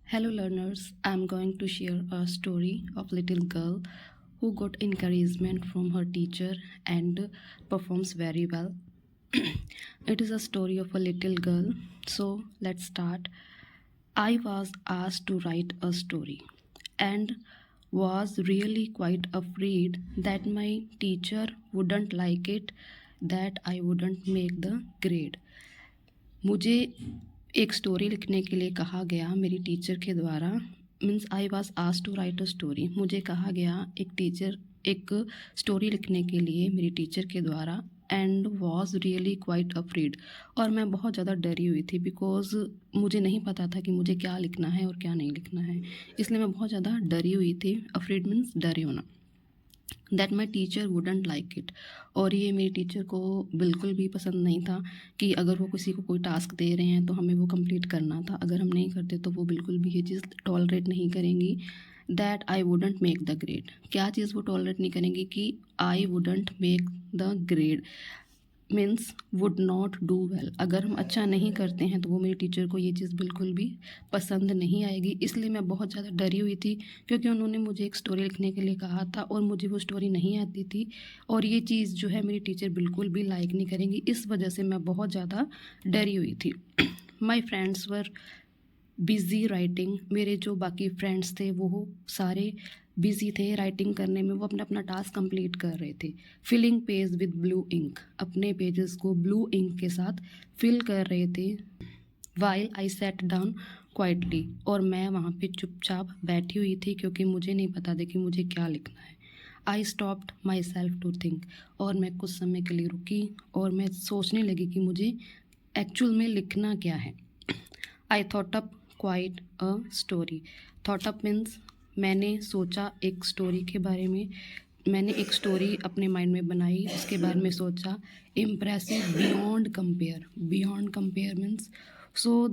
Hello learners, I'm going to share a story of little girl who got encouragement from her teacher and performs very well. It is a story of a little girl. So let's start. I was asked to write a story and was really quite afraid that my teacher wouldn't like it, that I wouldn't make the grade. मुझे एक story लिखने के लिए कहा गया मेरी teacher के द्वारा। Means I was asked to write a story. मुझे कहा गया एक स्टोरी लिखने के लिए मेरी टीचर के द्वारा and was really quite afraid. और मैं बहुत ज़्यादा डरी हुई थी बिकॉज मुझे नहीं पता था कि मुझे क्या लिखना है और क्या नहीं लिखना है, इसलिए मैं बहुत ज़्यादा डरी हुई थी। अफ्रीड मीन्स डरे होना। That my teacher wouldn't like it. और ये मेरी टीचर को बिल्कुल भी पसंद नहीं था कि अगर वो किसी को कोई टास्क दे रहे हैं तो हमें वो कंप्लीट करना था, अगर हम नहीं करते तो वो बिल्कुल भी ये चीज़ टॉलरेट नहीं करेंगी। That I wouldn't make the grade. क्या चीज़ वो टॉलरेट नहीं करेंगी कि I wouldn't make the grade means would not do well. अगर हम अच्छा नहीं करते हैं तो वो मेरी टीचर को ये चीज़ बिल्कुल भी पसंद नहीं आएगी। इसलिए मैं बहुत ज़्यादा डरी हुई थी क्योंकि उन्होंने मुझे एक स्टोरी लिखने के लिए कहा था और मुझे वो स्टोरी नहीं आती थी और ये चीज़ जो है मेरी टीचर बिल्कुल भी लाइक नहीं करेंगी। इस वजह से मैं बहुत ज़्यादा डरी हुई थी। My friends were busy writing. मेरे जो बाकी फ्रेंड्स थे वो सारे बिज़ी थे राइटिंग करने में, वो अपना अपना टास्क कंप्लीट कर रहे थे। Filling page with blue ink. अपने पेजेस को ब्लू इंक के साथ फिल कर रहे थे। While I sat down quietly. और मैं वहाँ पे चुपचाप बैठी हुई थी क्योंकि मुझे नहीं पता था कि मुझे क्या लिखना है। I stopped myself to think. और मैं कुछ समय के लिए रुकी और मैं सोचने लगी कि मुझे एक्चुअल में लिखना क्या है। I thought up quite a story. Thought up means मैंने सोचा एक स्टोरी के बारे में। मैंने एक स्टोरी अपने माइंड में बनाई, उसके बारे में सोचा। Impressive beyond compare. Beyond compare means so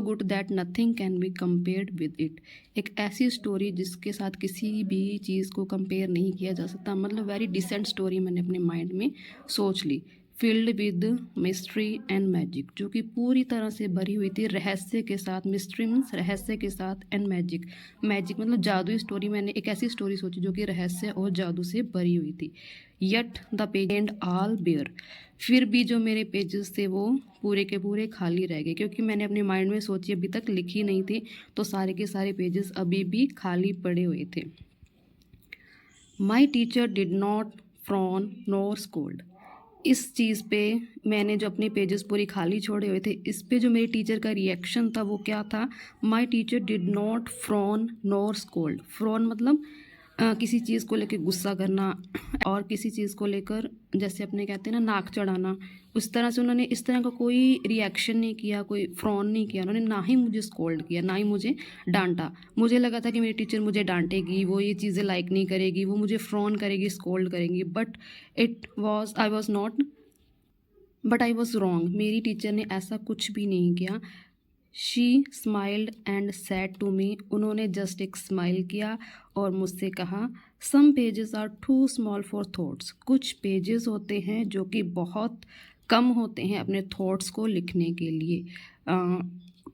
good that nothing can be compared with it. एक ऐसी स्टोरी जिसके साथ किसी भी चीज़ को कंपेयर नहीं किया जा सकता। मतलब वेरी डिसेंट स्टोरी मैंने अपने माइंड में सोच ली। Filled with mystery and magic, जो कि पूरी तरह से भरी हुई थी रहस्य के साथ। मिस्ट्री मीन्स रहस्य के साथ एंड मैजिक। मैजिक मतलब जादुई स्टोरी। मैंने एक ऐसी स्टोरी सोची जो कि रहस्य और जादू से भरी हुई थी। Yet the page and all bare. फिर भी जो मेरे पेजेस थे वो पूरे के पूरे खाली रह गए क्योंकि मैंने अपने माइंड में सोची अभी तक लिखी नहीं थी, तो सारे के सारे पेजेस अभी भी खाली पड़े हुए थे। My teacher did not frown nor scold. इस चीज़ पे मैंने जो अपने पेजेस पूरी खाली छोड़े हुए थे, इस पे जो मेरे टीचर का रिएक्शन था वो क्या था। My teacher did not frown nor scold. Frown मतलब किसी चीज़ को लेकर गुस्सा करना और किसी चीज़ को लेकर जैसे अपने कहते हैं ना नाक चढ़ाना, उस तरह से उन्होंने इस तरह का कोई रिएक्शन नहीं किया, कोई फ्रॉन नहीं किया। उन्होंने ना ही मुझे स्कोल्ड किया, ना ही मुझे डांटा। मुझे लगा था कि मेरी टीचर मुझे डांटेगी, वो ये चीज़ें लाइक नहीं करेगी, वो मुझे फ्रॉन करेगी, स्कोल्ड करेंगी। But I was wrong. मेरी टीचर ने ऐसा कुछ भी नहीं किया। She smiled and said to me. उन्होंने जस्ट एक स्माइल किया और मुझसे कहा, some pages are too small for thoughts. कुछ पेजेस होते हैं जो कि बहुत कम होते हैं अपने थॉट्स को लिखने के लिए।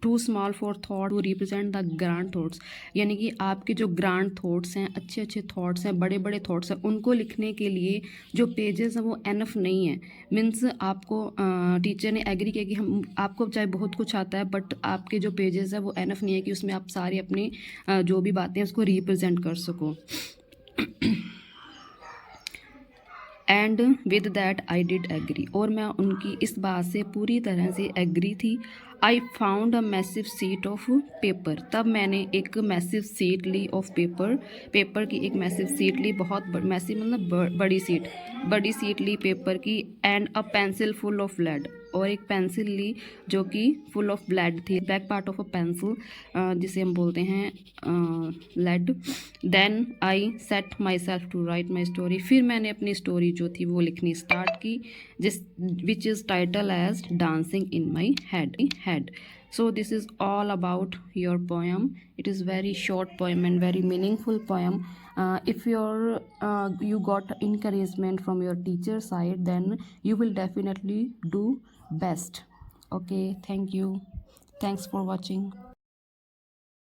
Too small for thought to represent the grand thoughts, यानी कि आपके जो ग्रांड थॉट्स हैं, अच्छे अच्छे थॉट्स हैं, बड़े बड़े थॉट्स हैं, उनको लिखने के लिए जो पेजेस हैं वो एनफ नहीं है। मीन्स आपको टीचर ने एग्री किया कि हम आपको चाहे बहुत कुछ आता है बट आपके जो पेजेस हैं वो एनफ नहीं है कि उसमें आप सारी अपनी जो भी बातें हैं उसको रिप्रेजेंट कर सको। And with that I did agree. और मैं उनकी इस बात से पूरी तरह से एग्री थी। I found a massive sheet of paper. तब मैंने एक मैसिव सीट ली ऑफ पेपर। पेपर की एक मैसिव सीट ली, बहुत मैसिव मतलब बड़ी सीट ली पेपर की। And a pencil full of lead. और एक पेंसिल ली जो कि फुल ऑफ ब्लैड थी। Back part of a pencil जिसे हम बोलते हैं lead. Then I set myself to write my story. फिर मैंने अपनी स्टोरी जो थी वो लिखनी स्टार्ट की, which is title as dancing in my head. So this is all about your poem. It is very short poem and very meaningful poem. If you got encouragement from your teacher side, then you will definitely do best. Okay, thank you. Thanks for watching.